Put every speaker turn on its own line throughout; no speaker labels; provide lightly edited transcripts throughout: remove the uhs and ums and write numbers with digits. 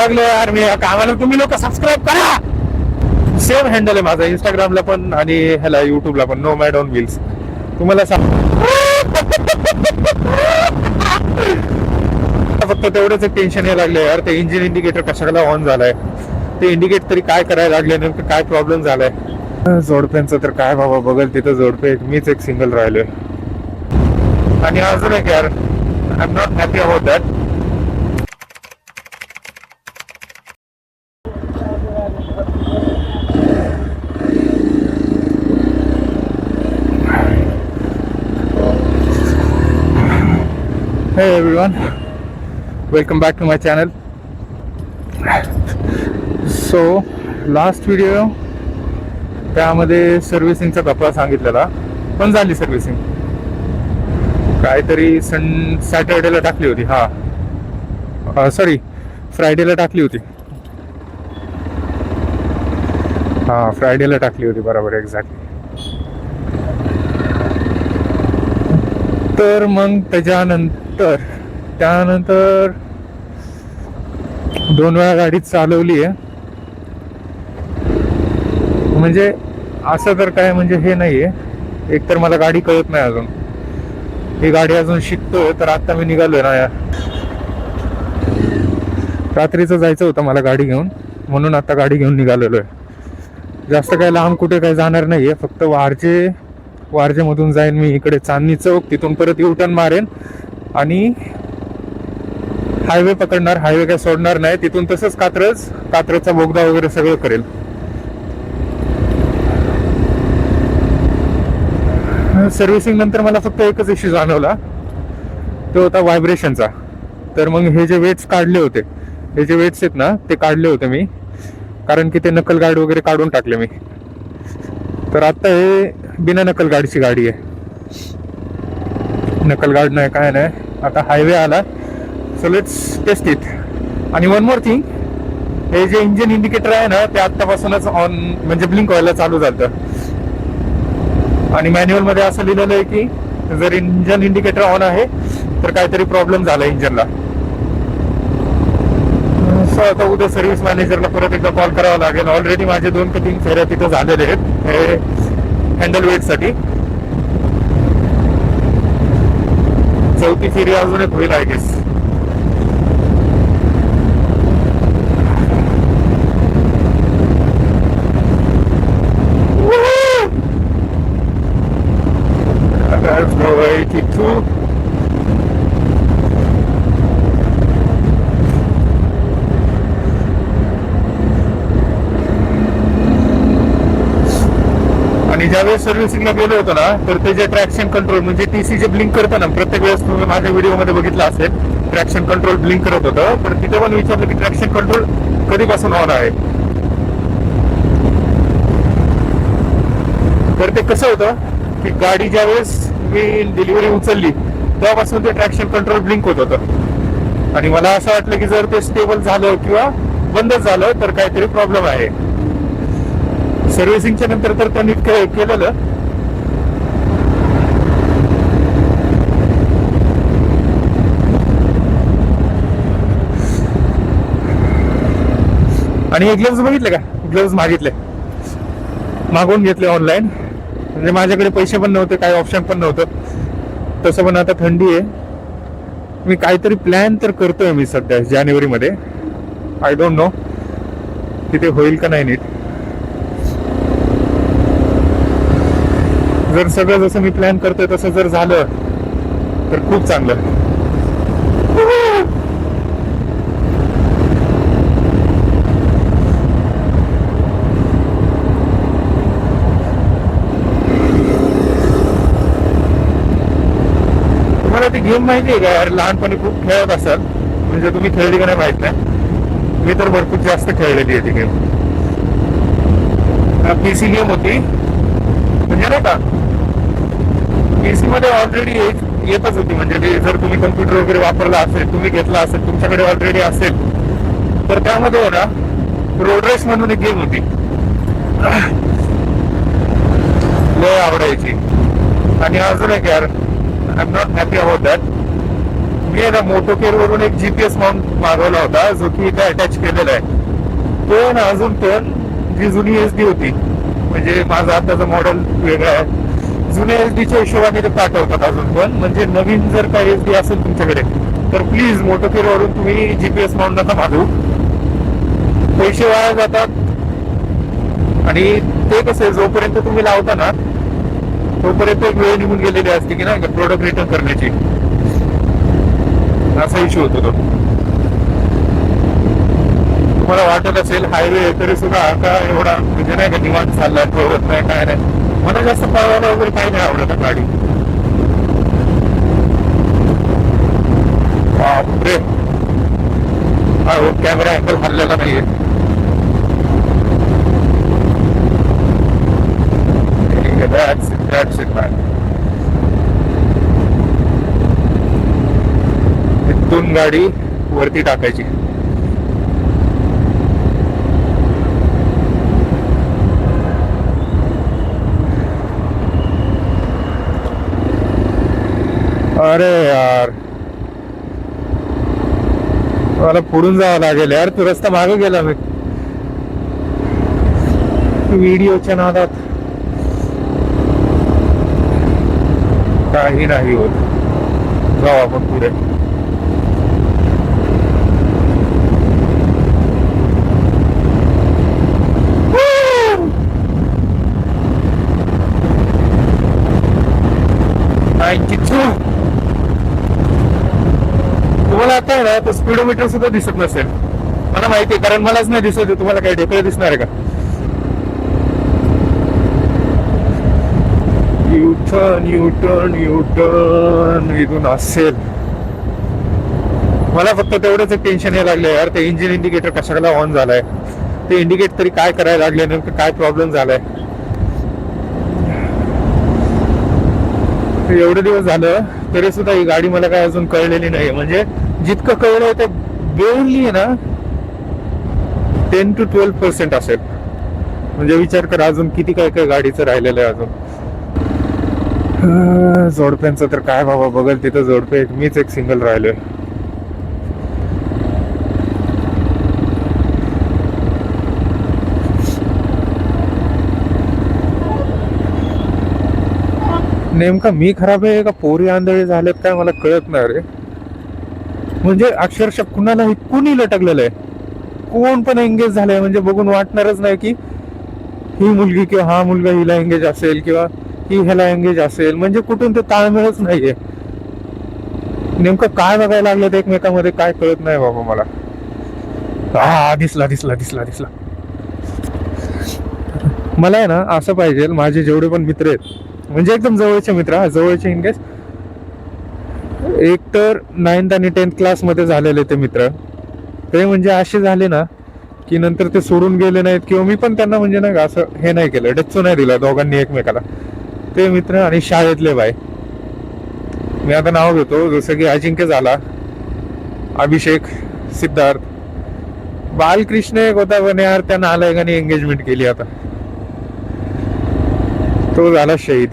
वैतागलो यार मी या कामाला. तुम्ही लोक सबस्क्राईब करा. सेम हँडल आहे माझा इंस्टाग्रामला पण आणि ह्याला युट्यूबला पण, नो मॅड ऑन व्हील्स. तुम्हाला फक्त तेवढंच एक टेन्शन यायला लागलं यार, ते इंजिन इंडिकेटर कशाला ऑन झालाय, ते इंडिकेट तरी काय करायला लागले, नेमकं काय प्रॉब्लेम झालाय. जोडप्यांचं तर काय बाबा, बघल तिथं जोडपे, मीच एक सिंगल राहिलोय. आणि अजून एक यार, I am not happy about that. Hey everyone, welcome back to my channel. So last video त्यामध्ये सर्व्हिसिंगचा कपडा सांगितलेला, पण झाली सर्व्हिसिंग. काहीतरी सॅटर्डेला टाकली होती, सॉरी फ्रायडेला टाकली होती. फ्रायडेला टाकली होती बरोबर, एक्झॅक्टली. तर मग त्यानंतर 2 वेळा गाडी चालवली आहे. म्हणजे असं तर काय म्हणजे हे नाहीये, एक तर मला गाडी कळत नाही अजून, ही गाडी अजून शिकतोय. तर आता मी निघालोय ना, रात्रीचं जायचं होतं मला गाडी घेऊन, म्हणून आता गाडी घेऊन निघालेलो आहे. जास्त काय लांब कुठे काय जाणार नाहीये, फक्त वारजे मधून जाईन मी इकडे चांदणी चौक, तिथून परत U-टर्न मारेन आणि हायवे पकडणार. हायवे काय सोडणार नाही, तिथून तसंच कात्रजचा बोगदा वगैरे सगळं करेल. सर्व्हिसिंग नंतर मला फक्त एकच इश्यू जाणवला, तो होता व्हायब्रेशनचा. तर मग हे जे वेट्स काढले होते, हे जे वेट्स आहेत ना, ते काढले होते मी, कारण की ते नकल गार्ड वगैरे काढून टाकले मी. तर आता हे बिना नकल गार्डची गाडी आहे, नकल गार्ड नाही काय नाही. आता हायवे आला, सो लेट्स टेस्ट इट. आणि वन मोर थिंग, हे जे इंजिन इंडिकेटर आहे ना, ते आत्तापासूनच ऑन म्हणजे ब्लिंक व्हायला चालू झालं. आणि मॅन्युअल मध्ये असं लिहिलेलं आहे की जर इंजन इंडिकेटर ऑन आहे तर काहीतरी प्रॉब्लेम झाला इंजनला. सो आता उद्या सर्व्हिस मॅनेजरला परत एकदा कॉल करावा लागेल. ऑलरेडी माझे 2 ते 3 फेऱ्या तिथं झालेले आहेत हे हँडल वेट साठी. 4थी फेरी अजून एक होईल आय गेस. आणि ज्यावेळेस सर्व्हिसिंगला गेलो होतो ना, तर ते जे ट्रॅक्शन कंट्रोल म्हणजे TC जे ब्लिंक करतं ना, प्रत्येक वेळेस तुम्ही माझ्या व्हिडिओमध्ये बघितलं असेल, ट्रॅक्शन कंट्रोल ब्लिंक करत होतं. तर तिथे पण विचारलं की ट्रॅक्शन कंट्रोल कधीपासून ऑन आहे. तर ते कसं होतं की गाडी ज्यावेळेस मी डिलिव्हरी उचलली तेव्हापासून ते ट्रॅक्शन कंट्रोल ब्लिंक होत होतं. आणि मला असं वाटलं की जर ते स्टेबल झालं किंवा बंदच झालं तर काहीतरी प्रॉब्लेम आहे. सर्व्हिसिंगच्या नंतर तर त्यांनी केलेलं. आणि हे ग्लोव्ज बघितले का, ग्लोव्ज मागवून घेतले ऑनलाईन. म्हणजे माझ्याकडे पैसे पण नव्हते, काही ऑप्शन पण नव्हतं. तसं पण आता थंडी आहे. मी काहीतरी प्लॅन तर करतोय मी सध्या जानेवारीमध्ये. आय डोंट नो की ते होईल का नाही नीट. जर सगळं जसं मी प्लॅन करतोय तसं जर झालं तर खूप चांगलं. तुम्हाला ती गेम माहिती आहे का यार, लहानपणी खूप खेळत असाल, म्हणजे तुम्ही खेळली का नाही माहित नाही. मी तर भरपूर जास्त खेळलेली आहे ती गेम. PC गेम होती, म्हणजे नाही का PC मध्ये ऑलरेडी येतच होती. म्हणजे जर तुम्ही कम्प्युटर वगैरे वापरला असेल, तुम्ही घेतला असेल, तुमच्याकडे ऑलरेडी असेल, तर त्यामध्ये ना रोड रेस म्हणून एक गेम होती, लय आवडायची. आणि अजून एक यार, I am not happy about that. मी आहे ना मोटोकेअर वरून एक जीपीएस माउंट मागवला होता, जो की इथे अटॅच केलेला आहे. तो ना अजून पण जी जुनी एसडी होती, म्हणजे माझा आताचा मॉडेल वेगळा आहे, जुन्या एसडीच्या हिशोबाने ते पाठवतात अजून पण. म्हणजे नवीन जर काही एसडी असेल तुमच्याकडे तर प्लीज मोटोकेअर वरून तुम्ही जीपीएस माउंट नका मागू, पैसे वाया जातात. आणि ते कसं जोपर्यंत तुम्ही लावता ना तोपर्यंत एक वेळ निघून गेलेली असते की नाही प्रोडक्ट रिटर्न करण्याची, असा इश्यू होतो तो. तुम्हाला वाटत असेल हायवे तरी सुद्धा का एवढा म्हणजे नाही का निवांत चाललाय, पळवत नाही काय नाही. मला जास्त पळवायला वगैरे काही नाही आवडत गाडी. बापरे, कॅमेरा अँगल हल्लेला नाहीये. That's it, man. इथून गाडी वरती टाकायची. अरे यार, मला पुढून जावं लागेल यार. तू रस्ता मागे गेला मी व्हिडिओच्या नादात. काही नाही होत, जाऊ आपण पुढे. तुम्हाला आता आहे ना तर स्पीडोमीटर सुद्धा दिसत नसेल, मला माहिती आहे, कारण मलाच नाही दिसत. तुम्हाला काही ढेकळे दिसणार आहे का? युटर्न युटर्न युटर्न इथून असेल. मला फक्त तेवढंच एक टेन्शन हे लागलं यार, ते इंजिन इंडिकेटर कशाला ऑन झालाय, ते इंडिकेट तरी काय करायला लागले, नेमकं काय प्रॉब्लेम झालाय. एवढे दिवस झालं तरी सुद्धा ही गाडी मला काय अजून कळलेली नाही. म्हणजे जितकं कळलंय ते बेरली आहे ना 10 to 12% असेल. म्हणजे विचार कर अजून किती काय काय गाडीचं राहिलेलं आहे अजून. जोडप्यांचं तर काय बाबा, बघल तिथं जोडपे, मीच एक सिंगल राहिलोय. नेमका मी खराब आहे का पोरी आंधळे झालेत काय मला कळत नाही रे. म्हणजे अक्षरशः कुणालाही कुणी लटकलेलं आहे, कोण पण एंगेज झालंय. म्हणजे बघून वाटणारच नाही की ही मुलगी किंवा हा मुलगा हिला एंगेज असेल किंवा ही ह्याला एंगेज असेल. म्हणजे कुठून ते ताळमेळच नाहीये. नेमकं काय बघायला लागलं एकमेकांमध्ये काय कळत नाही बाबा मला. हा दिसला दिसला दिसला दिसला. मला आहे ना असं पाहिजे, माझे जेवढे पण मित्र आहेत म्हणजे एकदम जवळचे मित्र, जवळचे इन केस, एक तर 9th आणि 10th क्लास मध्ये झालेले ते मित्र, ते म्हणजे असे झाले ना की नंतर ते सोडून गेले नाहीत किंवा मी पण त्यांना म्हणजे नाही का असं हे नाही केलं, डच्चू नाही दिला दोघांनी एकमेकाला. ते मित्र आणि शाळेतले बाय, मी आता नाव घेतो, जसं की अजिंक्य झाला, अभिषेक, सिद्धार्थ, बालकृष्ण एक होता पण यार त्या नालायकाने एंगेजमेंट केली, आता तो झाला शहीद.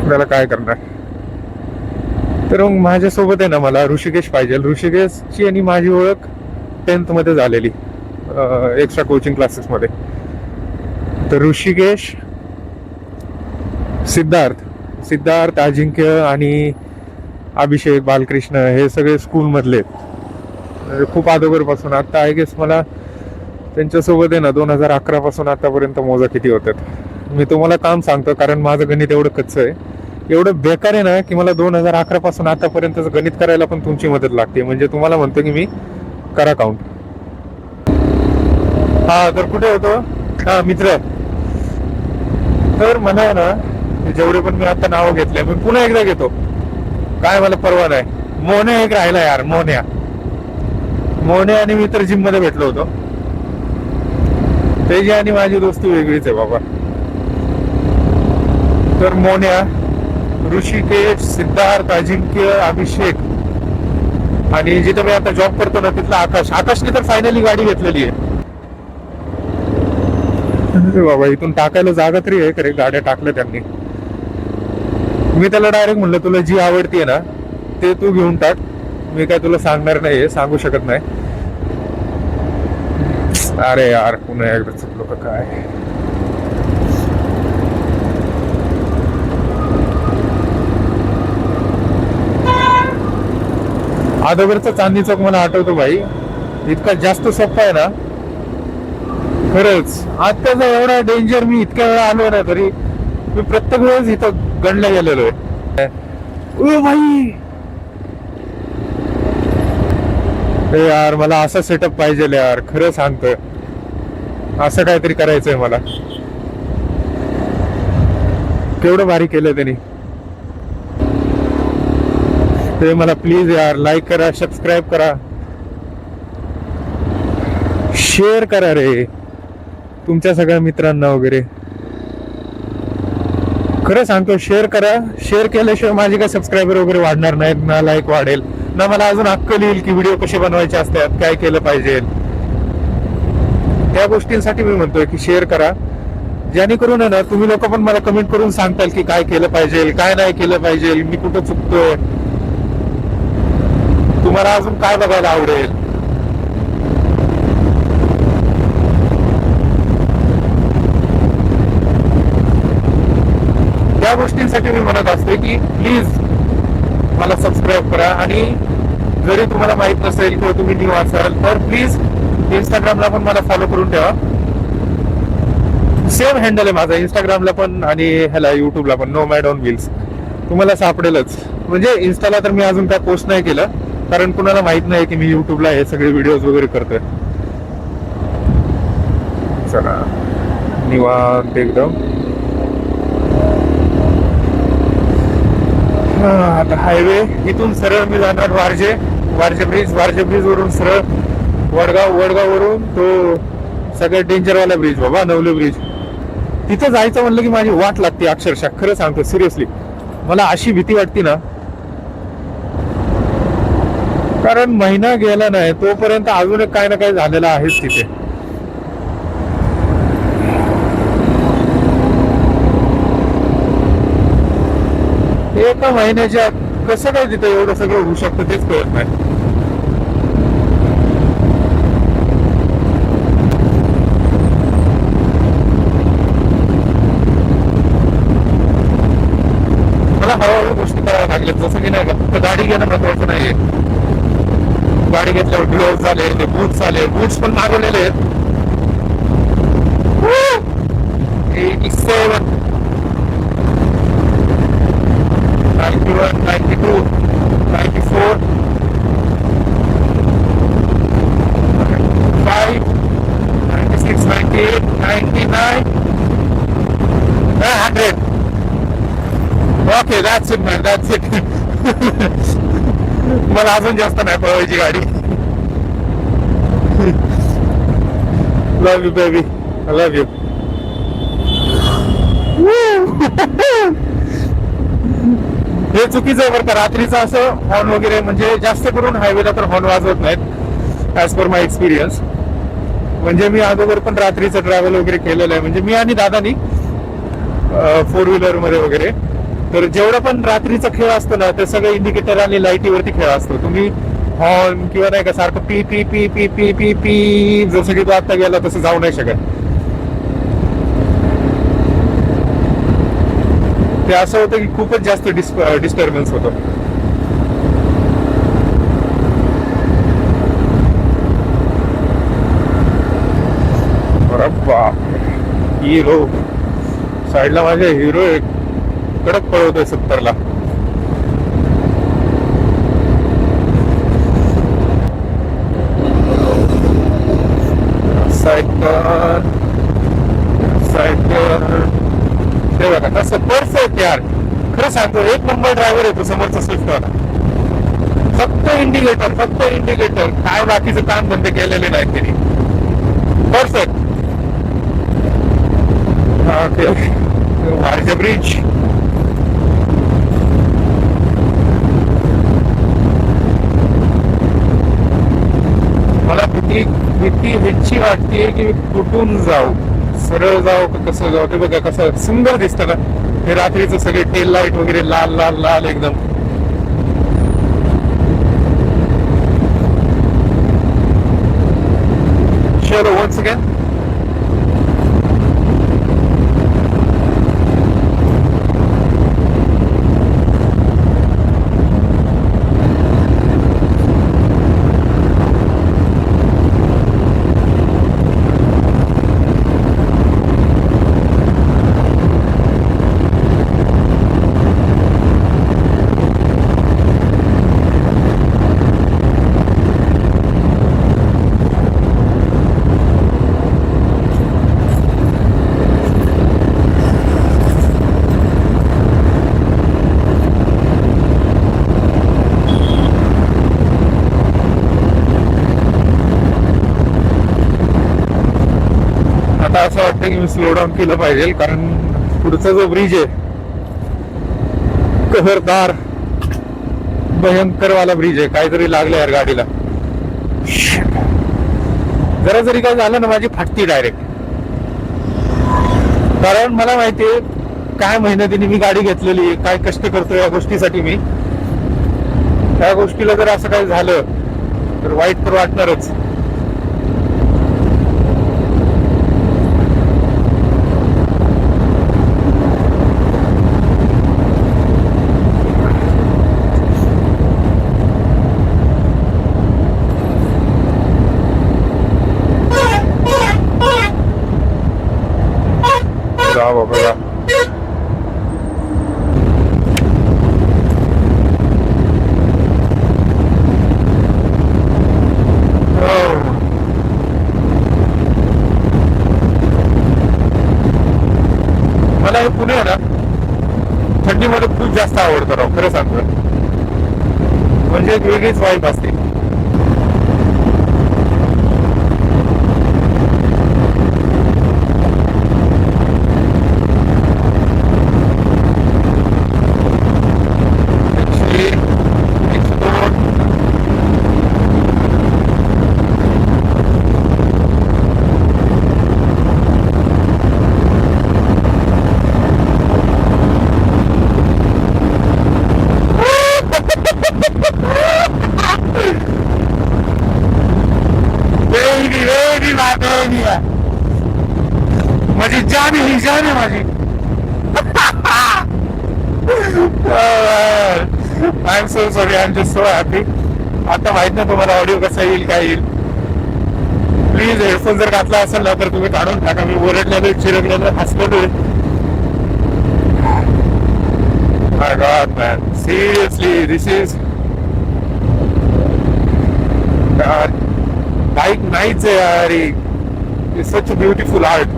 त्याला काय करणार. तर मग माझ्यासोबत आहे ना मला ऋषिकेश पाहिजे. ऋषिकेशची आणि माझी ओळख 10th मध्ये झालेली, एक्स्ट्रा कोचिंग क्लासेस मध्ये. तर ऋषिकेश, सिद्धार्थ, अजिंक्य आणि अभिषेक, बालकृष्ण हे सगळे स्कूल मधले खूप अगोदर पासून. आता आय गेस मला त्यांच्यासोबत आहे ना 2011 पासून आतापर्यंत मोजा किती होतात. मी तुम्हाला काम सांगतो कारण माझं गणित एवढं कच्चं आहे, एवढं बेकार आहे ना की मला 2011 पासून आतापर्यंतच गणित करायला पण तुमची मदत लागते. म्हणजे तुम्हाला म्हणतो की मी करा काउंट. हा तर कुठे होतो, हा मित्र. तर मला आहे ना जेवढे पण मी आता नाव घेतले, मी पुन्हा एकदा घेतो, काय मला परवा नाही. मोन्या एक राहिला यार, मोन्या आणि मी तर जिम मध्ये भेटलो होतो. त्याची आणि माझी दोस्ती वेगळीच आहे बाबा. तर मोन्या, ऋषिकेश, सिद्धार्थ, अजिंक्य, अभिषेक आणि जिथं मी आता जॉब करतो ना तिथला आकाशने तर फायनली गाडी घेतलेली आहे. बाबा इथून टाकायला जागा तरी आहे खरे, गाड्या टाकल्या त्यांनी. मी त्याला डायरेक्ट म्हणलं तुला जी आवडतीये ना ते तू घेऊन टाक, मी काय तुला सांगणार नाहीये, सांगू शकत नाही. अरे यार पुन्हा एकदा चुकलो का काय. अगोदरचा चांदणी चौक मला आठवतो भाई, इतका जास्त सोपा आहे ना खरंच. आत्ताचा एवढा डेंजर मी इतक्या वेळा आलो ना तरी मी प्रत्येक वेळेस इथं गणला गेलेलो आहे. ओ भाई ए यार मला असा सेटअप पाहिजे यार, खरं सांगतोय असं काहीतरी करायचंय मला. केवढं भारी केलं त्यांनी ते. मला प्लीज यार लाईक करा, सबस्क्राईब करा, शेअर करा रे तुमच्या सगळ्या मित्रांना वगैरे. खरं सांगतो शेअर करा. शेअर केल्याशिवाय माझे काय सबस्क्रायबर वगैरे वाढणार नाहीत ना, लाईक वाढेल ना, मला अजून अक्कल येईल की व्हिडिओ कसे बनवायचे असतात, काय केलं पाहिजे. त्या गोष्टींसाठी मी म्हणतोय की शेअर करा, जेणेकरून ना तुम्ही लोक पण मला कमेंट करून सांगताल की काय केलं पाहिजे, काय नाही केलं पाहिजे, मी कुठं चुकतोय, तुम्हाला अजून काय बघायला आवडेल. त्या गोष्टींसाठी मी म्हणत असते की प्लीज मला सबस्क्राईब करा. आणि जरी तुम्हाला माहित नसेल किंवा तुम्ही न्यू असाल तर प्लीज इंस्टाग्रामला पण मला फॉलो करून ठेवा. सेम हँडल आहे माझा इंस्टाग्रामला पण आणि ह्याला युट्यूबला पण, नोमॅड ऑन व्हील्स तुम्हाला सापडेलच. म्हणजे इन्स्टाला तर मी अजून काय पोस्ट नाही केलं कारण कुणाला माहित नाही की मी युट्यूबला हे सगळे व्हिडिओज वगैरे करतोय. चला निवांत एकदम. आता हायवे इथून सरळ मी जाणार वारजे ब्रिज, वारजे ब्रिज वरून सरळ वडगाव वरून तो सगळ्यात डेंजरवाला ब्रिज बाबा, नवले ब्रिज. तिथे जायचं म्हणलं की माझी वाट लागते अक्षरशः. खरं सांगतो सिरियसली मला अशी भीती वाटते ना, कारण महिना गेला नाही तोपर्यंत अजून एक काय ना काय झालेलं आहेच तिथे. एका महिन्याच्या कसं काय तिथे एवढं सगळं होऊ शकतं तेच कळत नाही. मला हळूहळू गोष्टी कराव्या लागल्या, जसं की नाही का फक्त गाडी घेणं महत्वाचं नाहीये. गाडी घेतल्यावर ग्लोव्ह झाले, ते बूट्स आले, बूट्स पण मागवलेले आहेत. 87 91 92 94 5 96 98 99 100. Okay that's it man, that's it. मला अजून जास्त नाही पळवायची गाडी. Love you baby, I love you. हे चुकीचं आहे बरं का, रात्रीचं असं हॉर्न वगैरे, म्हणजे जास्त करून हायवेला तर हॉर्न वाजवत नाहीत ऍज पर माय एक्सपिरियन्स. म्हणजे मी अगोदर पण रात्रीचं ट्रॅव्हल वगैरे केलेलं आहे, म्हणजे मी आणि दादानी 4 व्हीलर मध्ये वगैरे. तर जेवढा पण रात्रीचा खेळ असतो ना ते सगळं इंडिकेटर आणि लाईटीवरती खेळ असतो. तुम्ही हॉर्न किंवा नाही का सारखं P P P P P P P जसं की तो आता गेला तसं जाऊ नाही शकत. ते असं होतं की खूपच जास्त डिस्टर्बन्स होतो. हिरो साईडला माझे हिरो एक कडक पळवतोय 70 ला. ते बघा कसं परफेक्ट यार. खरं सांगतो एक नंबर ड्रायव्हर आहे तो समोरचा स्विफ्टवाला. फक्त इंडिकेटर काय बाकीचं काम धंदे केलेले नाहीत त्यांनी. परफेक्ट. Okay Warje bridge. मला भीती ह्याची वाटते की कुठून जाऊ, सरळ जाऊ का कसं जाऊ. ते बघा कसं सुंदर दिसतं ना, हे रात्रीचं सगळे टेल लाईट वगैरे लाल लाल लाल एकदम. चलो once again. आता असं वाटतं की मी स्लो डाऊन केलं पाहिजे, कारण पुढचा जो ब्रिज आहे कहरदार भयंकर वाला ब्रिज आहे. काहीतरी लागलं यार गाडीला. जरा जरी काय झालं ना माझी फाटती डायरेक्ट. कारण मला माहितीये काय मेहनतीने मी गाडी घेतलेली आहे, काय कष्ट करतो या गोष्टीसाठी मी. त्या गोष्टीला जर असं काही झालं तर वाईट तर वाटणारच. बघा मला हे पुणे आहे ना थंडीमध्ये खूप जास्त आवडतं राव, खरं सांगतो. म्हणजे एक वेगळीच वाईब असते. माझी जान ही जान आहे माझी. I am so sorry, I am just so happy. आता माहित नाही तुम्हाला ऑडिओ कसा येईल काय येईल. प्लीज हेडफोन जर घातला असेल ना तर तुम्ही काढून टाका. मी ओरडलेलो चिरडलेलो हसलेलो. My god man, seriously this is bike नाहीच आहे यार. It's such a beautiful art.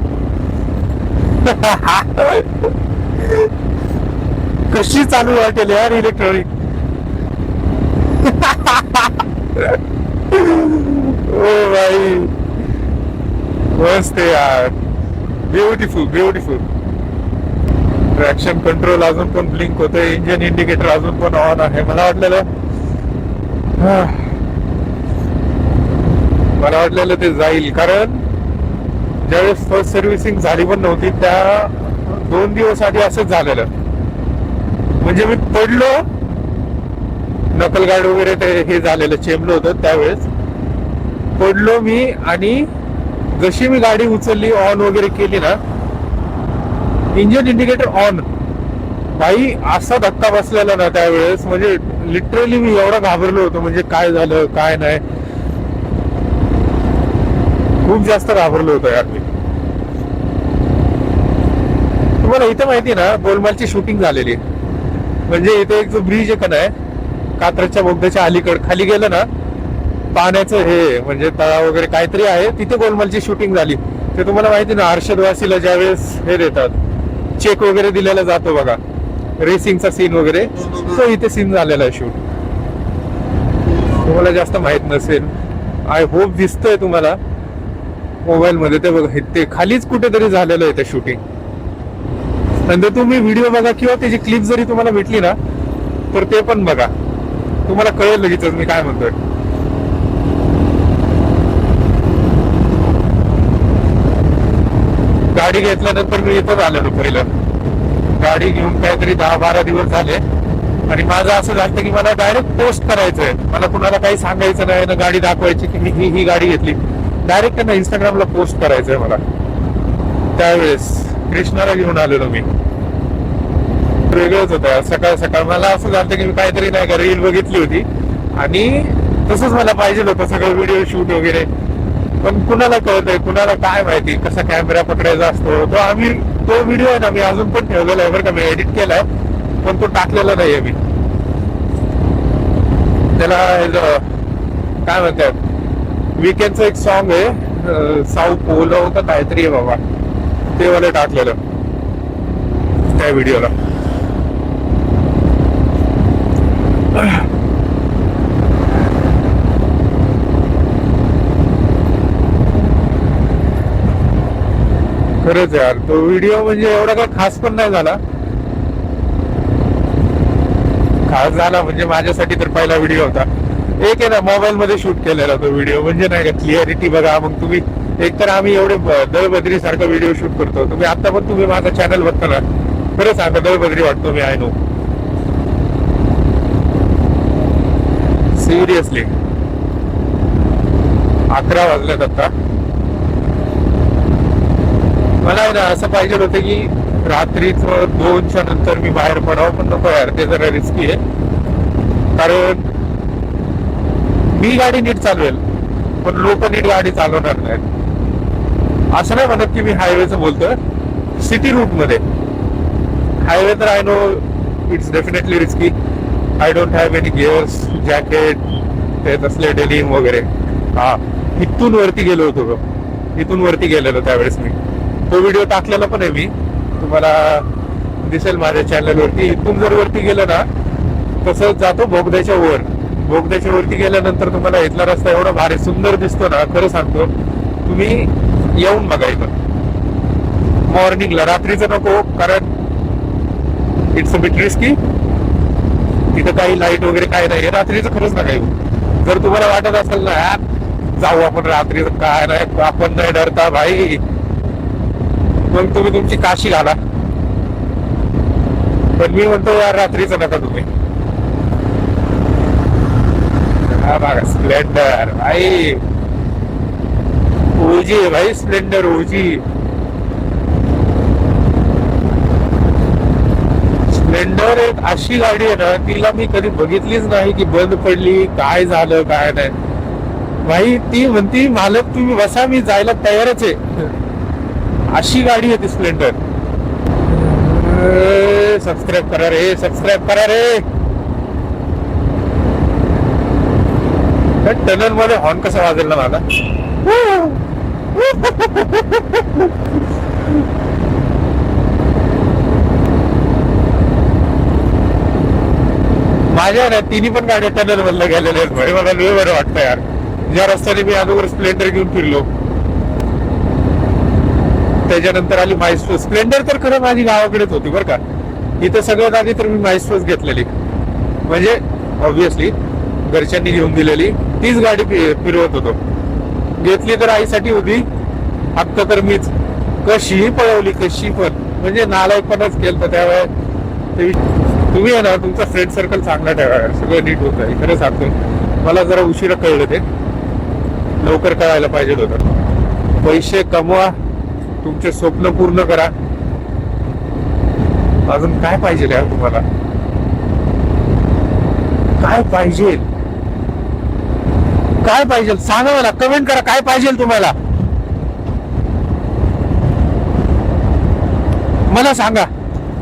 कशी चालू वाटेल यार इलेक्ट्रॉनिक. ओ भाई मस्त यार, ब्युटिफुल ब्युटिफुल. ट्रॅक्शन कंट्रोल अजून पण ब्लिंक होतोय. इंजिन इंडिकेटर अजून पण ऑन आहे. मला वाटलेलं ते जाईल, कारण ज्यावेळेस फर्स्ट सर्व्हिसिंग झाली पण नव्हती त्या 2 दिवस आधी असंच झालेलं. म्हणजे मी पडलो, नकलगार्ड वगैरे ते हे झालेलं, चेंबलं होतं त्यावेळेस. पडलो मी आणि जशी मी गाडी उचलली ऑन वगैरे केली ना, इंजिन इंडिकेटर ऑन. भाई असा धक्का बसलेला ना त्यावेळेस, म्हणजे लिटरली मी एवढा घाबरलो होतो. म्हणजे काय झालं काय नाही, खूप जास्त घाबरलो होतो यार मी. तुम्हाला इथे माहिती ना गोलमालची शूटिंग झालेली. म्हणजे इथे एक जो ब्रिज आहे का नाही, कात्रजच्या बोगद्याच्या अलीकड खाली गेलं ना, पाण्याचं हे म्हणजे तळाव वगैरे काहीतरी आहे, तिथे गोलमालची शूटिंग झाली. ते तुम्हाला माहिती ना, अर्षदवासीला ज्यावेळेस हे देतात चेक वगैरे दिलेला जातो बघा, रेसिंगचा सीन वगैरे, तो इथे सीन झालेला आहे शूट. तुम्हाला जास्त माहित नसेल, आय होप दिसतंय तुम्हाला मोबाईल मध्ये. ते बघा ते खालीच कुठेतरी झालेलं आहे ते शूटिंग. नंतर तुम्ही व्हिडिओ बघा किंवा त्याची क्लिप जरी तुम्हाला भेटली ना तर ते पण बघा, तुम्हाला कळेल लगेच मी काय म्हणतोय. गाडी घेतल्यानंतर मी इथं आलेलो पहिलं. गाडी घेऊन काहीतरी 10-12 दिवस झाले आणि माझं असं झालं की मला डायरेक्ट पोस्ट करायचंय, मला कुणाला काही सांगायचं नाही ना, गाडी दाखवायची की मी ही गाडी घेतली, डायरेक्ट त्यांना इंस्टाग्रामला पोस्ट करायचंय मला. त्यावेळेस कृष्णाला घेऊन आलेलो मी, वेगळंच होतं. सकाळ सकाळ मला असं झालं की मी काहीतरी नाही का रील बघितली होती आणि तसंच मला पाहिजे होतं सगळं व्हिडिओ शूट वगैरे, पण कुणाला कळतंय, कुणाला काय माहिती कसा कॅमेरा पकडायचा असतो. तो व्हिडिओ आहे ना मी अजून पण ठेवलेला आहे बरं का, मी एडिट केलाय पण तो टाकलेला नाहीये मी. त्याला काय म्हणतात, वीकेंडचं एक सॉन्ग आहे साऊ पोलो होतं काहीतरी आहे बाबा, ते मला टाकलेलं त्या व्हिडिओला. खरंच यार तो व्हिडिओ म्हणजे एवढा काय खास पण नाही झाला. खास झाला म्हणजे माझ्यासाठी तर पहिला व्हिडिओ होता. एक आहे ना मोबाईल मध्ये शूट केलेला तो व्हिडिओ, म्हणजे नाही का क्लिअरिटी बघा. मग तुम्ही एक तर आम्ही एवढे दळबद्री सारखा व्हिडिओ शूट करतो, तुम्ही आता पण तुम्ही माझा चॅनल बघता ना, खरं सांगा दळबद्री वाटतो मी, आय नो सिरियसली. 11 वाजल्यात आता. मला आहे ना असं पाहिजे होतं की रात्रीच 2च्या नंतर मी बाहेर पडावं, पण नको यार, ते जरा रिस्की आहे. कारण मी गाडी नीट चालवेल पण लोक नीट गाडी चालवणार नाहीत. असं नाही म्हणत की मी हायवेचं बोलतोय, सिटी रूट मध्ये. हायवे तर I know it's definitely risky. I don't have any gears, jacket, ते तसले डेनिम वगैरे. हा, इथून वरती गेलो होतो, इथून वरती गेलेलो त्यावेळेस मी. तो व्हिडिओ टाकलेला पण आहे मी, तुम्हाला दिसेल माझ्या चॅनल वरती. इथून जर वरती गेलं ना तसंच जातो बोगद्याच्या वर. बोगद्याच्या वरती गेल्यानंतर तुम्हाला इथला रस्ता एवढा भारी सुंदर दिसतो ना, खरं सांगतो. तुम्ही येऊन बघा इथं मॉर्निंगला, रात्रीचं नको, कारण इट्स अ बिट रिस्की. तिथं काही लाईट वगैरे काही नाही, रात्रीचं खरंच नका येऊ. जर तुम्हाला वाटत असेल ना जाऊ आपण रात्रीचं, काय नाही आपण नाही डरता भाई, मग तुम्ही तुमची काशी घाला. पण मी म्हणतो यार रात्रीचं नका तुम्ही. हा बघा स्प्लेंडर भाई, ओजी आहे भाई, स्प्लेंडर ओजी. स्प्लेंडर एक अशी गाडी आहे ना, तिला मी कधी बघितलीच नाही की बंद पडली, काय झालं काय नाही भाई. ती म्हणती मालक तुम्ही बसा, मी जायला तयारच आहे, अशी गाडी आहे ती स्प्लेंडर. सबस्क्राईब करा रे, सबस्क्राईब करा रे. टनल मध्ये हॉर्न कसा वाजेल ना मला. माझ्या ना तिन्ही पण गाड्या टनल मधल्या गेलेल्या आहेत भाई. मला लय बरं वाटतं यार. ज्या रस्त्याने मी अगोदर स्प्लेंडर घेऊन फिरलो, त्याच्यानंतर आली मायस्ट्रो. स्प्लेंडर तर खरं माझी गावाकडेच होती बरं का. इथं सगळ्यात आधी तर मी मायस्ट्रोच घेतलेली, म्हणजे ऑब्विसली घरच्यांनी घेऊन दिलेली तीच गाडी फिरवत होतो. घेतली तर आईसाठी होती, हक्क तर मीच. कशीही पळवली, कशी पण, म्हणजे नालायकपणाच केलं त्यावेळेस. तुम्ही आहे ना तुमचा फ्रेंड सर्कल चांगला ठेवा, सगळं नीट होत आहे. खरं सांगतो, मला जरा उशिरा कळलं, ते लवकर कळायला पाहिजे होतं. पैसे कमवा, तुमचे स्वप्न पूर्ण करा. अजून काय पाहिजे यार तुम्हाला, काय पाहिजे, काय पाहिजे सांगा मला, कमेंट करा काय पाहिजे तुम्हाला, मला सांगा,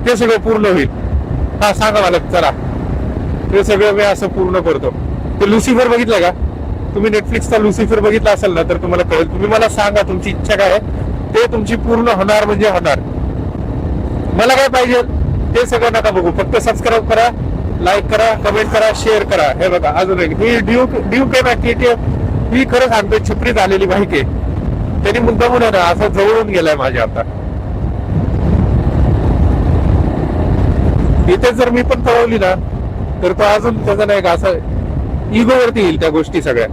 ते सगळं पूर्ण होईल. हा सांगा मला, चला ते सगळं मी असं पूर्ण करतो. ते लुसिफर बघितलंय का तुम्ही? नेटफ्लिक्सचा लुसिफर बघितला असेल ना तर तुम्हाला कळेल. तुम्ही मला सांगा तुमची इच्छा काय आहे, ते तुमची पूर्ण होणार म्हणजे होणार. मला काय पाहिजे ते सगळं नका बघू, फक्त सबस्क्राईब करा, लाईक करा, कमेंट करा, शेअर करा. हे बघा अजून एक ही ड्यूक आहे ना KTM, ही खरं सांगतो छपरी झालेली बाईक आहे. त्यांनी मुद्दामून आहे ना असं जवळून गेलाय माझ्या. आता इथे जर मी पण पळवली ना तर तो अजून त्याचा नाही का असं इगोवरती येईल त्या गोष्टी सगळ्या.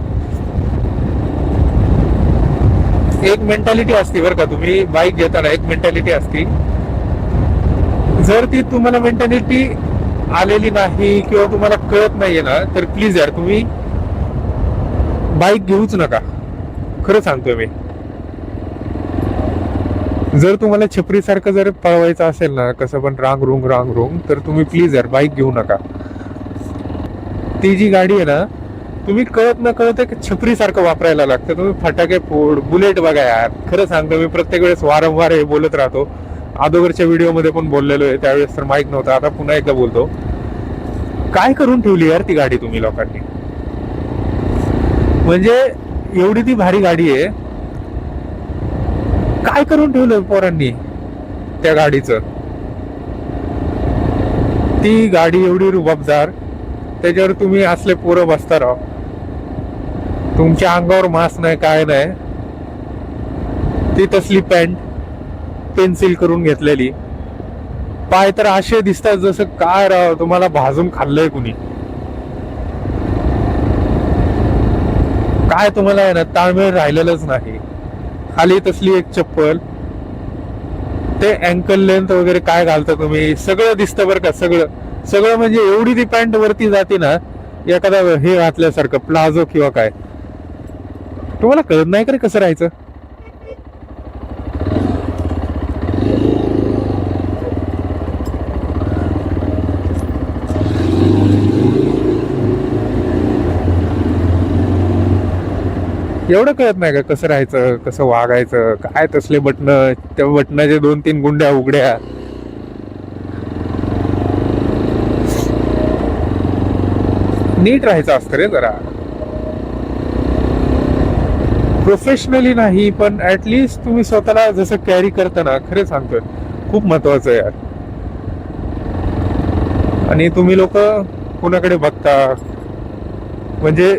एक मेंटॅलिटी असते बरं का, तुम्ही बाईक घेताना एक मेंटॅलिटी असती, जर ती तुम्हाला मेंटॅलिटी आलेली नाही किंवा तुम्हाला कळत नाहीये ना, तर प्लीज यार तुम्ही बाईक घेऊच नका. खरं सांगतोय मी. जर तुम्हाला छपरीसारखं जर पळवायचं असेल ना, कसं पण रांग रुंग, तर तुम्ही प्लीज यार बाईक घेऊ नका. ती जी गाडी आहे ना, तुम्ही कळत न कळत एक छपरीसारखं वापरायला लागतं. तुम्ही फटाके फोड, बुलेट बघा यार. खरं सांगतो मी, प्रत्येक वेळेस वारंवार हे बोलत राहतो. अगोदरच्या व्हिडिओमध्ये पण बोललेलो आहे, त्यावेळेस तर माईक नव्हता. आता पुन्हा एकदा बोलतो. काय करून ठेवली यार ती गाडी तुम्ही लोकांनी. म्हणजे एवढी ती भारी गाडी आहे, काय करून ठेवलं पोरांनी त्या गाडीचं. ती गाडी एवढी रुबाबदार, त्याच्यावर तुम्ही असले पोरं बसता राव. तुमच्या अंगावर मास नाही, काय नाही. ती तसली पॅन्ट पेन्सिल करून घेतलेली, पाय तर असे दिसतात जसं काय राव तुम्हाला भाजून खाल्लंय कुणी. काय तुम्हाला आहे ना ताळमेळ राहिलेलंच नाही. खाली तसली एक चप्पल, ते अँकल लेंथ वगैरे काय घालता तुम्ही, सगळं दिसतं बरं का. सगळं म्हणजे एवढी ती पॅन्ट वरती जाते ना, एखादा हे घातल्यासारखं प्लाझो किंवा काय. तुम्हाला कळत नाही का रे कसं राहायचं. एवढं कळत नाही का कसं राहायचं, कसं वागायचं. काय तसले बटन, त्या बटनाचे 2-3 गुंड्या उघड्या. नीट राहायचं असतं रे जरा. प्रोफेशनली नाही पण ऍटलिस्ट तुम्ही स्वतःला जसं कॅरी करताना, खरे सांगतोय खूप महत्वाचं आहे यार. आणि तुम्ही लोक कोणाकडे बघता, म्हणजे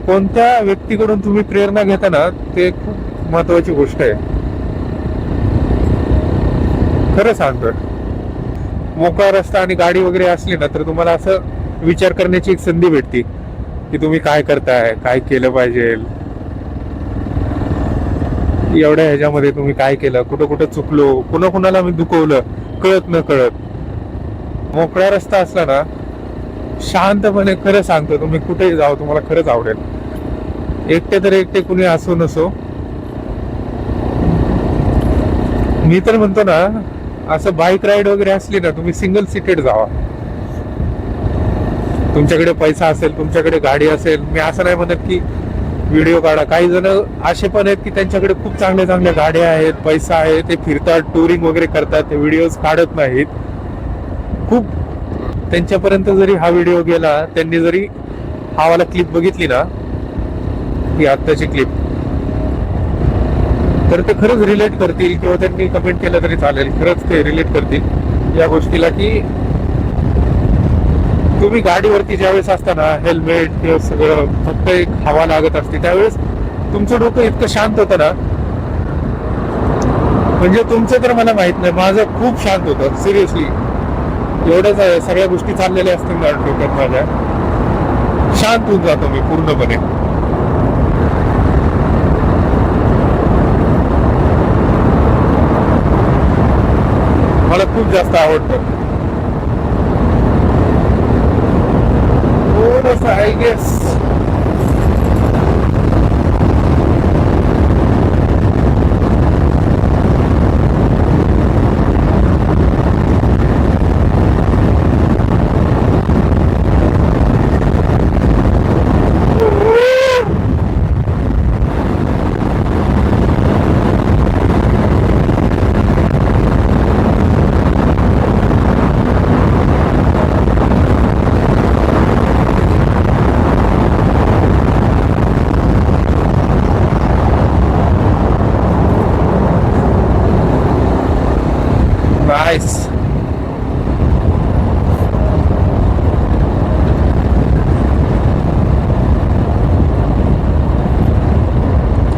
कोणत्या व्यक्तीकडून तुम्ही प्रेरणा घेता ना, ते खूप महत्वाची गोष्ट आहे. खरं सांगतोय. मोकळा रस्ता आणि गाडी वगैरे असली ना, तर तुम्हाला असं विचार करण्याची एक संधी भेटते की तुम्ही काय करताय, काय केलं पाहिजे, एवढ्या ह्याच्यामध्ये तुम्ही काय केलं, कुठं कुठं चुकलो, कुणाला मी दुखवलं, कळत न कळत. मोकळा रस्ता असला ना, शांतपणे खरं सांगतो तुम्ही कुठेही जाओ, तुम्हाला खरंच आवडेल. एकटे तर एकटे कुणी असो नसो, मी तर म्हणतो ना, असं बाईक राईड वगैरे असली ना, तुम्ही सिंगल सीटेड जावा. तुमच्याकडे पैसा असेल, तुमच्याकडे गाडी असेल. मी असं नाही म्हणत की व्हिडिओ काढा. काही जण असे पण आहेत की त्यांच्याकडे खूप चांगल्या गाड्या आहेत, पैसा आहे, ते फिरतात, टुरिंग वगैरे करतात, ते व्हिडिओज काढत नाहीत. खूप त्यांच्यापर्यंत जरी हा व्हिडिओ गेला, त्यांनी जरी हा वाला क्लिप बघितली ना, ही आत्ताची क्लिप, तर ते खरंच रिलेट करतील. किंवा त्यांनी कमेंट केलं तरी चालेल, खरंच ते रिलेट करतील या गोष्टीला की तुम्ही गाडीवरती ज्यावेळेस असताना हेल्मेट किंवा सगळं फक्त एक हवा लागत असते, त्यावेळेस तुमचं डोकं इतकं शांत होतं ना. म्हणजे तुमचं तर मला माहित नाही, माझं खूप शांत होतं सिरियसली. एवढंच आहे, सगळ्या गोष्टी चाललेल्या असतील ना डोक्यात माझ्या, शांत होऊन जातो मी पूर्णपणे. मला खूप जास्त आवडतं. I guess. Nice.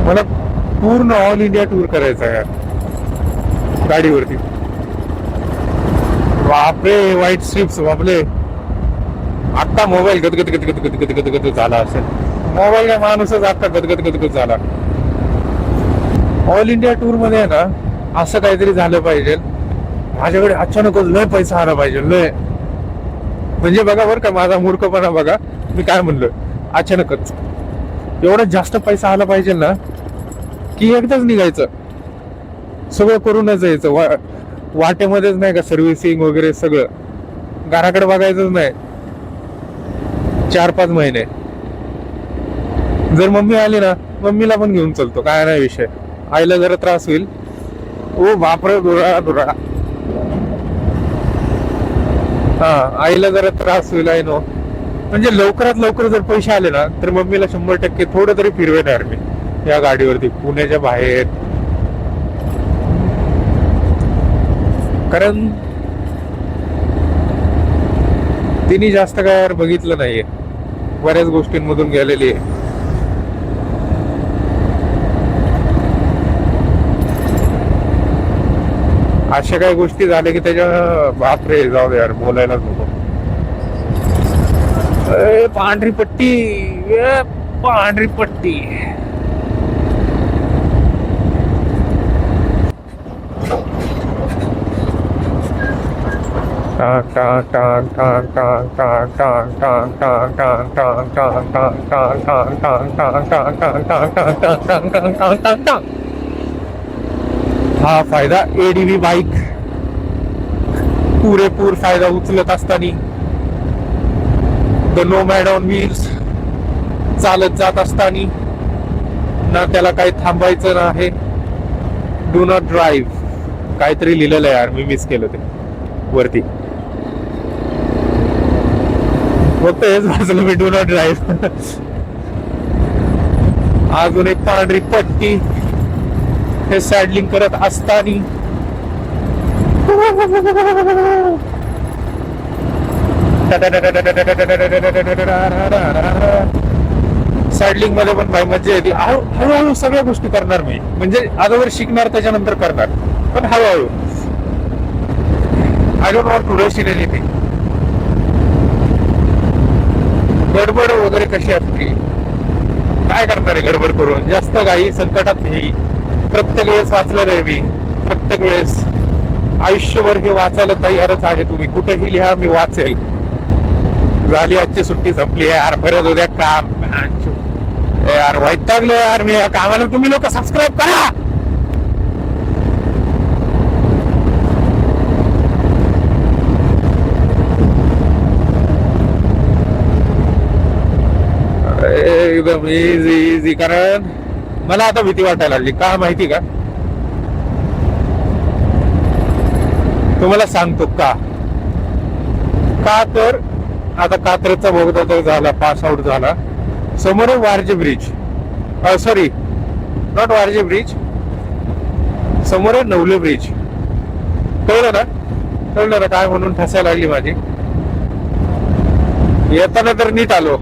मला पूर्ण ऑल इंडिया टूर करायचा आहे गाडीवरती. बापरे, व्हाईट स्ट्रिप्स बापले. आता मोबाईल गदगद झाला असेल. मोबाईल काय माणूसच आता गदगद झाला. ऑल इंडिया टूर मध्ये ना असं काहीतरी झालं पाहिजे माझ्याकडे अचानकच लय पैसा आला पाहिजे, लय म्हणजे बघा बरं का माझा मूर्खपणा बघा. मी काय म्हणलं, अचानकच एवढा जास्त पैसा आला पाहिजे ना की एकदाच निघायचं, सगळं करूनच जायचं. वाटेमध्येच नाही का सर्व्हिसिंग वगैरे सगळं, घराकडे बघायचंच नाही 4-5 महिने. जर मम्मी आली ना, मम्मीला पण घेऊन चलतो, काय नाही विषय. आईला जरा त्रास होईल, ओ बापरे धुरा धुरा. हा, आईला जरा त्रास होईल आहे नो. म्हणजे लवकरात लवकर जर पैसे आले ना तर मम्मीला 100% थोडं तरी फिरवेणार मी या गाडीवरती पुण्याच्या बाहेर. कारण तिने जास्त काय बघितलं नाहीये, बऱ्याच गोष्टींमधून गेलेली आहे. अशा काही गोष्टी झाल्या की त्याच्या बापरे जाऊ दे यार, बोलायलाच नको. पांढरी पट्टी, पांढरी पट्टी. हा फायदा एडीव्ही बाईक पुरेपूर फायदा उचलत असताना, द नोमॅड ऑन व्हील्स चालत जात असताना ना त्याला काही थांबायचं नाही. डू नॉट ड्राईव्ह काहीतरी लिहिलेलं आहे यार, मी मिस केलं ते वरती. फक्त हेच वाचलं मी, डू नॉट ड्राईव्ह. अजून एक पांढरी पट्टी, हे सॅडलिंग करत असताना. सॅडलिंग मध्ये पण भाई मजा येते. हळूहळू सगळ्या गोष्टी करणार मी, म्हणजे अगोदर शिकणार त्याच्यानंतर करणार, पण हळूहळू. I don't want to rush in anything. गडबड वगैरे कशी असते, काय करणार आहे गडबड करून, जास्त काही संकटात नाही. प्रत्येक वेळेस वाचलेलं आहे मी, प्रत्येक वेळेस आयुष्यभर हे वाचायला तयारच आहे. तुम्ही कुठेही लिहा, मी वाचेल. झाली आजची सुट्टी, संपली यार, परत उद्या काम. यार वैतागलो यार मी या कामाला. तुम्ही लोक सबस्क्राईब करा. एकदम इझी इझी. कारण मला आता भीती वाटायला लागली, का माहिती का, तुम्हाला सांगतो का. तर आता कात्रजचा बोगदा तर झाला, पास आउट झाला. समोर Warje bridge, sorry not Warje bridge, समोर नवले ब्रिज. कळलं ना, कळलं ना काय म्हणून ठसायला लागली माझी. येताना तर नीट आलो,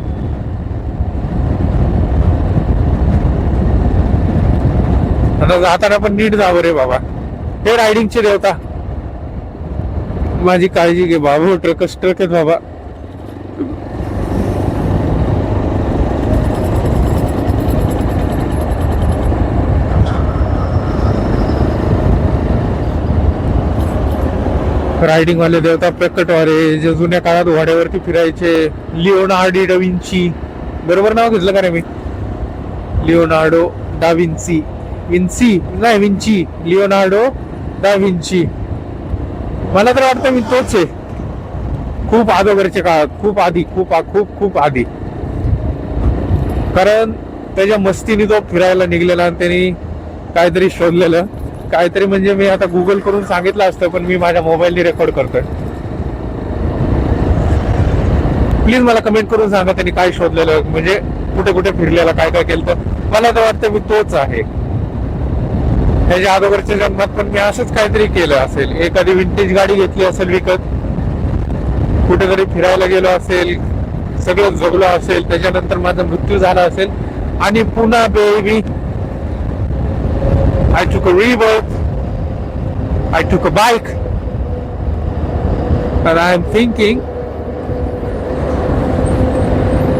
आता जाताना पण नीट जावं रे बाबा. हे रायडिंगचे देवता, माझी काळजी घे बाबा. ट्रकच ट्रक आहेत बाबा. रायडिंग वाले देवता प्रकटवारे, जे जुन्या काळात घोड्यावरती फिरायचे. लिओनार्डो डा विंची, बरोबर नाव घेतलं का रे मी, लिओनार्डो डा विंची. विंची नाही, विंची, लिओनार्डो डा विंची. मला तर वाटतं मी तोच आहे. खूप अगोदरच्या काळात, खूप आधी, खूप खूप खूप आधी. कारण त्याच्या मस्तीने तो फिरायला निघलेला आणि त्यांनी काहीतरी शोधलेलं, काहीतरी म्हणजे मी आता गुगल करून सांगितलं असतं, पण मी माझ्या मोबाईलने रेकॉर्ड करतोय. प्लीज मला कमेंट करून सांगा त्यांनी काय शोधलेलं, म्हणजे कुठे कुठे फिरलेला, काय काय केलं. मला तर वाटतं मी तोच आहे. त्याच्या अगोदरच्या जन्मात पण मी असंच काहीतरी केलं असेल. एखादी विंटेज गाडी घेतली असेल विकत, कुठेतरी फिरायला गेलो असेल, सगळं जगलो असेल, त्याच्यानंतर माझा मृत्यू झाला असेल आणि पुन्हा baby I took a rebirth, I took a bike, and I am thinking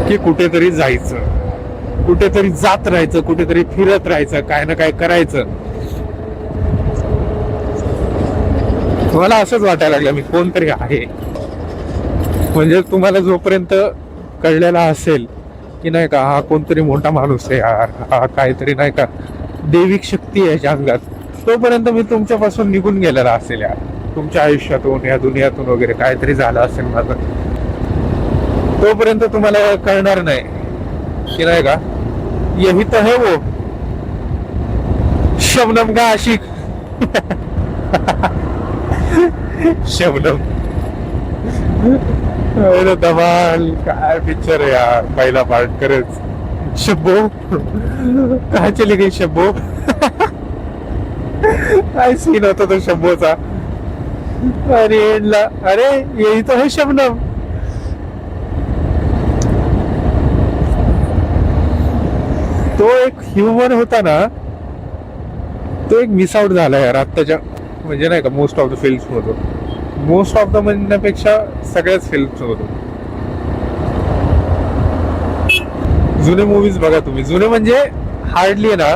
की कुठेतरी जायचं, कुठेतरी जात राहायचं, कुठेतरी फिरत राहायचं, काय ना काय करायचं. मला असंच वाटायला लागलं मी कोणतरी आहे. म्हणजे तुम्हाला जोपर्यंत कळलेला असेल की नाही का हा कोणतरी मोठा माणूस आहे यार, हा काहीतरी नाही का दैविक शक्ती आहे याच्या अंगात, तोपर्यंत मी तुमच्यापासून निघून गेलेला असेल यार. तुमच्या आयुष्यातून या दुनियातून वगैरे काहीतरी झालं असेल माझं, तोपर्यंत तुम्हाला कळणार नाही की नाही का यही तो है वो शबनम का आशिक. शबनम धमाल काय पिक्चर आहे यार, पहिला पार्ट खरंच. शब्बो काय चली गई शब्बो. काय सीन होता तो शब्बोचा. अरे यही तो है शबनम. तो एक ह्युमन होता ना, तो एक मिस आउट झाला यार आत्ताच्या, म्हणजे नाही का मोस्ट ऑफ द फिल्म्स मधून. मोस्ट ऑफ द म्हणण्यापेक्षा सगळ्याच फिल्म्स मधून. जुने मूवीज बघा तुम्ही, जुने म्हणजे हार्डली ना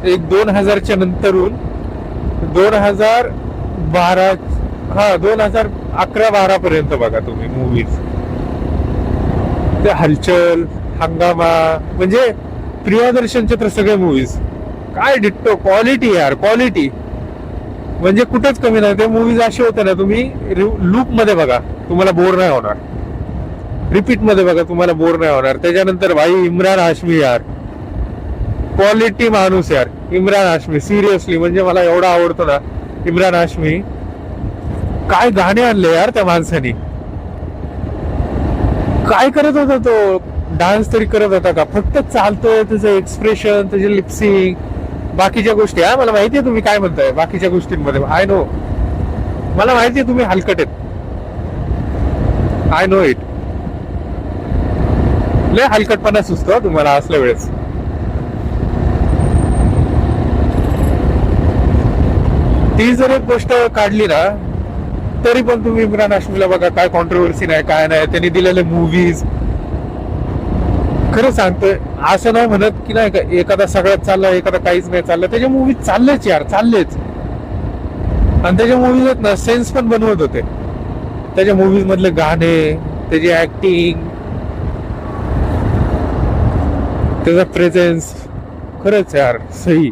एक 2000च्या नंतरून 2012 2011-12 पर्यंत बघा तुम्ही मूवीज. ते हलचल, हंगामा, म्हणजे प्रियदर्शनचे तर सगळे मूवीज काय डिट्टो क्वालिटी यार, क्वालिटी म्हणजे कुठेच कमी नाही. ते मूवीज असे होते ना, तुम्ही लूप मध्ये बघा तुम्हाला बोर नाही होणार, रिपीट मध्ये बघा तुम्हाला बोर नाही होणार. त्याच्यानंतर भाई इम्रान हाशमी यार, क्वालिटी माणूस यार. इम्रान हाशमी सिरियसली म्हणजे मला एवढा आवडतो ना इम्रान हाशमी. काय गाणे आणले यार त्या माणसाने. काय करत होता तो, डान्स तरी करत होता का, फक्त चालतोय त्याचं एक्सप्रेशन, त्याचे लिपसिंग, बाकीच्या गोष्टी. हा मला माहितीये तुम्ही काय म्हणताय बाकीच्या गोष्टींमध्ये, आय नो, मला माहितीये तुम्ही हलकट आहेत, आय नो इट. लय हलकटपणा सुचतो तुम्हाला असल्या वेळेस. ती जर एक गोष्ट काढली ना तरी पण तुम्ही इम्रान हाशमीला बघा, काय कॉन्ट्रोवर्सी नाही, काय नाही. त्यांनी दिलेले मूवीज खरं सांगतोय, असं नाही म्हणत की नाही का एखादा सगळ्यात चाललाय एखादा काहीच नाही चाललं. त्याच्या मूवीज चाललेच यार, चाललेच. आणि त्याच्या मूवीज आहेत ना सेन्स पण बनवत होते. त्याच्या मूवीज मधले गाणे, त्याची ऍक्टिंग, त्याचा प्रेझेन्स खरंच यार सही,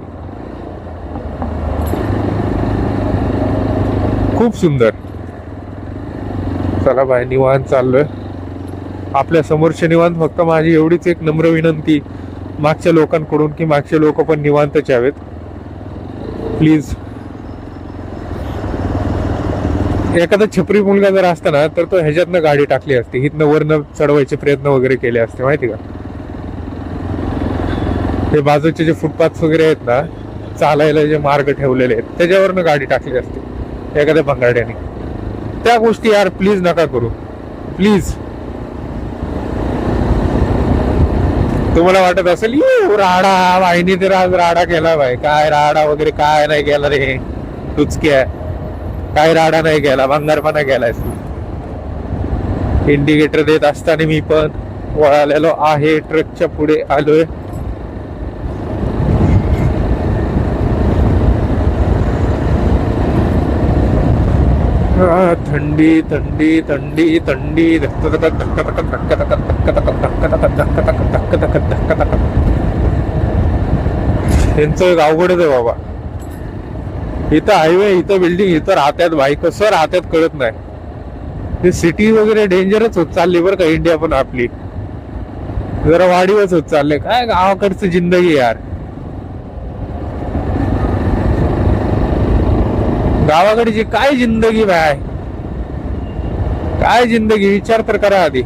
खूप सुंदर. चला बाय, निवांत चाललोय आपल्या समोरचे निवांत. फक्त माझी एवढीच एक नम्र विनंती मागच्या लोकांकडून की मागचे लोक पण निवांतच यावेत प्लीज. एखादा छपरी मुलगा जर असता ना तर तो ह्याच्यातनं गाडी टाकली असती, इथनं वरनं चढवायचे प्रयत्न वगैरे केले असते माहिती का. हे बाजूचे जे फुटपाथ वगैरे आहेत ना, चालायला जे मार्ग ठेवलेले आहेत त्याच्यावरनं गाडी टाकली असते एखाद्या भंगारड्याने. त्या गोष्टी यार प्लीज नका करू प्लीज. तुम्हाला वाटत असेल राडा वाहिनी तर आज राडा केला बाय, काय राडा वगैरे काय नाही केला रे, तुचक्या काय राडा नाही केला, भंगारपणा केलाय. इंडिकेटर देत असताना मी पण वळालेलो आहे, ट्रकच्या पुढे आलोय. थंडी थंडी थंडी थंडी धक्का धक्का धक्का धक्का धक्का धक्का धक्का धक्का धक्का धक्का धक्का धक्का धक्का. त्यांचं एक अवघडच आहे बाबा. इथं हायवे, इथं बिल्डिंग, इथं राहत्यात भाई, कसं राहत्यात कळत नाही. हे सिटी वगैरे डेंजरच होत चालली बरं का. इंडिया पण आपली जरा वाढीवच होत चालले. काय गावाकडचं जिंदगी यार, गावाकडची काय जिंदगी बाय, काय जिंदगी विचार तर करा आधी.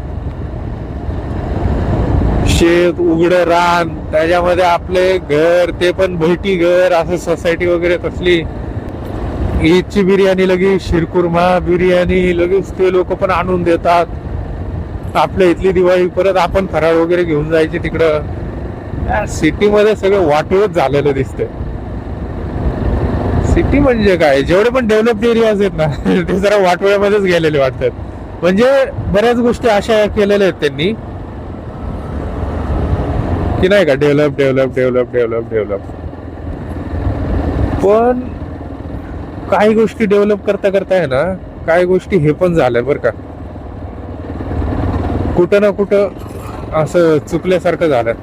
शेत, उघड रान, त्याच्यामध्ये आपले घर, ते पण बैठी घर, असं सोसायटी वगैरे तसली. ईदची बिर्याणी लगेच, शिरकुर्मा बिर्याणी लगेच ते लोक पण आणून देतात. आपल्या इथली दिवाळी परत आपण फराळ वगैरे घेऊन जायचे तिकडं. सिटी मध्ये सगळं वाटोळच झालेलं दिसतंय. सिटी म्हणजे काय, जेवढे पण डेव्हलप्ड एरियाज आहेत ना ते जरा वाटोळ्यामध्येच गेलेले वाटतात. म्हणजे बऱ्याच गोष्टी अशा केलेल्या आहेत त्यांनी की नाही का develop develop develop develop develop. पण काही गोष्टी डेव्हलप करता करता आहे ना, काही गोष्टी हे पण झाल्या बरं का, कुठं ना कुठं असं चुकल्यासारखं झालं.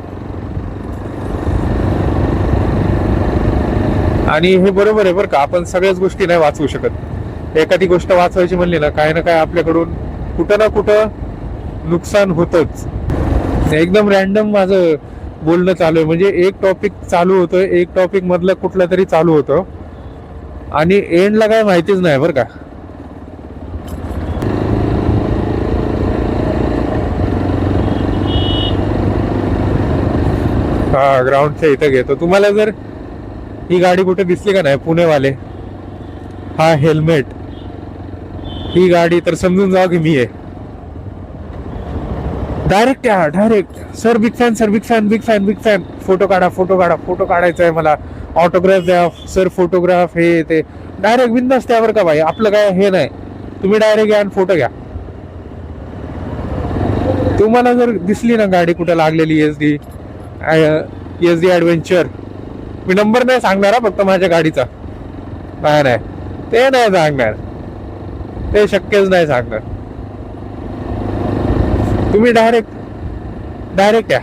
आणि हे बरोबर आहे बरं का, आपण सगळ्याच गोष्टी नाही वाचवू शकत. एखादी गोष्ट वाचवायची म्हणली ना, काय ना काय आपल्याकडून कुठं ना कुठं नुकसान होतच. एकदम रॅन्डम माझं बोलणं चालू आहे, म्हणजे एक टॉपिक चालू होतोय, एक टॉपिक मधलं कुठला तरी चालू होतं आणि एंडला काय माहितीच नाही बरं का. हा, ग्राउंडच्या इथं घेतो. तुम्हाला जर ही गाडी कुठे दिसली का नाही, पुणेवाले, हा हेल्मेट, ही गाडी, तर समजून जा की मी आहे. डायरेक्ट या, direct, sir big fan, sir big fan, big fan, big fan, photo काढा, फोटो काढा, फोटो काढायचा आहे मला, ऑटोग्राफ द्या सर, फोटोग्राफ, हे ते डायरेक्ट बिंदास त्यावर का भाई, आपलं काय हे नाही. तुम्ही डायरेक्ट या आणि फोटो घ्या. तुम्हाला जर दिसली ना गाडी कुठं लागलेली, एस डी ॲडव्हेंचर, मी नंबर नाही सांगणार फक्त माझ्या गाडीचा, नाही नाही ते नाही सांगणार, ते शक्यच नाही सांगणार. तुम्ही डायरेक्ट या.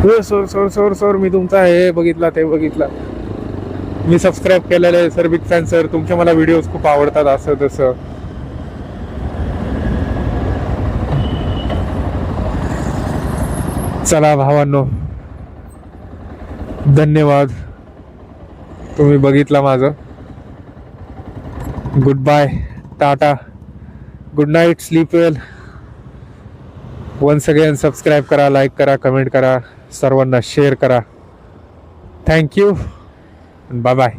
हो सर, सर, सर, सर, मी तुमचा हे बघितला, ते बघितला, मी सबस्क्राईब केलेलं आहे सर, बिग फॅन सर, तुमचे मला व्हिडिओज खूप आवडतात, असं तसं. चला भावांनो, धन्यवाद, तुम्ही बघितला माझं. Good bye, tata, good night, sleep well. Once again subscribe करा, लाईक करा, कमेंट करा, सर्वांना शेअर करा. Thank you, bye bye.